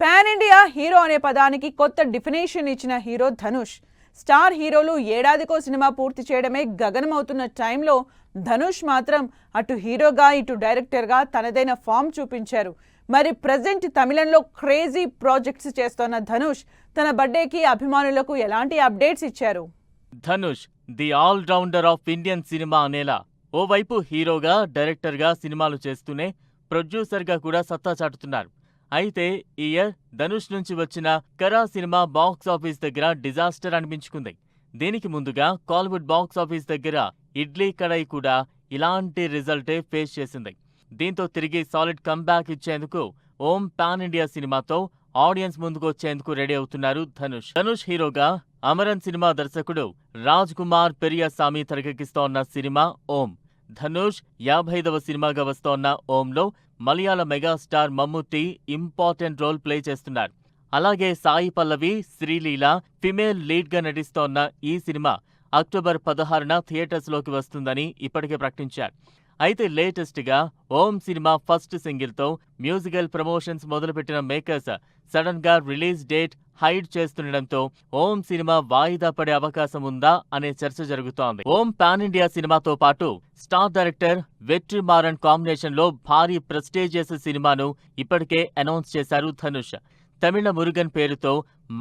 Pan India hero అనే పదానికి కొత్త డెఫినేషన్ ఇచ్చిన హీరో ధనుష్. స్టార్ హీరోలు ఏడాదికో సినిమా పూర్తి చేయడమే గగనమవుతున్న టైంలో ధనుష్ మాత్రం అటు హీరోగా ఇటు డైరెక్టర్గా తనదైన ఫామ్ చూపించారు. మరి ప్రజెంట్ తమిళంలో క్రేజీ ప్రాజెక్ట్స్ చేస్తున్న ధనుష్ తన బర్త్డేకి అభిమానులకు ఎలాంటి అప్డేట్స్ ఇచ్చారు? Dhanush the all rounder of Indian cinema అనేలా ఓవైపు హీరోగా డైరెక్టర్గా సినిమాలు చేస్తూనే ప్రొడ్యూసర్గా కూడా సత్తా చాటుతున్నారు. అయితే ఈ ఇయర్ ధనుష్ నుంచి వచ్చిన కరా సినిమా బాక్స్ ఆఫీస్ దగ్గర డిజాస్టర్ అనిపించుకుంది. దీనికి ముందుగా కాలీవుడ్ బాక్స్ ఆఫీస్ దగ్గర ఇడ్లీ కడాయి కూడా ఇలాంటి రిజల్టే ఫేస్ చేసింది. దీంతో తిరిగి సాలిడ్ కంబ్యాక్ ఇచ్చేందుకు ఓం పాన్ ఇండియా సినిమాతో ఆడియన్స్ ముందుకు వచ్చేందుకు రెడీ అవుతున్నారు ధనుష్. ధనుష్ హీరోగా అమరన్ సినిమా దర్శకుడు రాజ్ కుమార్ పెరియసామి తెరకెక్కిస్తోన్న సినిమా ఓం. ధనుష్ 55వ సినిమాగా వస్తోన్న ఓంలో మలయాళ megastar Mammootty important role play చేస్తున్నారు. అలాగే సాయి పల్లవి, శ్రీలీల ఫిమేల్ లీడ్గా నటిస్తోన్న ఈ సినిమా అక్టోబర్ 16న థియేటర్స్లోకి వస్తుందని ఇప్పటికే ప్రకటించారు. అయితే లేటెస్ట్గా ఓం సినిమా ఫస్ట్ సింగిల్తో మ్యూజికల్ ప్రమోషన్స్ మొదలుపెట్టిన మేకర్స్ సడన్ గా రిలీజ్ డేట్ హైడ్ చేస్తుండటంతో ఓం సినిమా వాయిదా పడే అవకాశం ఉందా అనే చర్చ జరుగుతోంది. ఓం పాన్ ఇండియా సినిమాతో పాటు స్టార్ డైరెక్టర్ వెట్రిమారన్ కాంబినేషన్ లో భారీ ప్రెస్టీజియస్ సినిమాను ఇప్పటికే అనౌన్స్ చేశారు ధనుష్. తమిళ మురుగన్ పేరుతో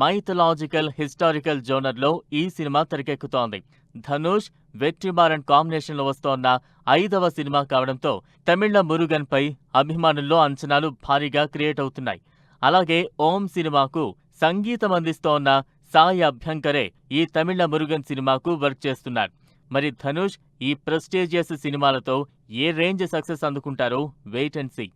మైథలాజికల్ హిస్టారికల్ జోనర్లో ఈ సినిమా తెరకెక్కుతోంది. ధనుష్ వెట్రిమారన్ కాంబినేషన్లో వస్తోన్న 5వ సినిమా కావడంతో తమిళ మురుగన్ పై అభిమానుల్లో అంచనాలు భారీగా క్రియేట్ అవుతున్నాయి. అలాగే ఓం సినిమాకు సంగీతం అందిస్తోన్న సాయి అభ్యంకరే ఈ తమిళ మురుగన్ సినిమాకు వర్క్ చేస్తున్నారు. మరి ధనుష్ ఈ ప్రెస్టీజియస్ సినిమాలతో ఏ రేంజ్ సక్సెస్ అందుకుంటారో వెయిట్ అండ్ సీ.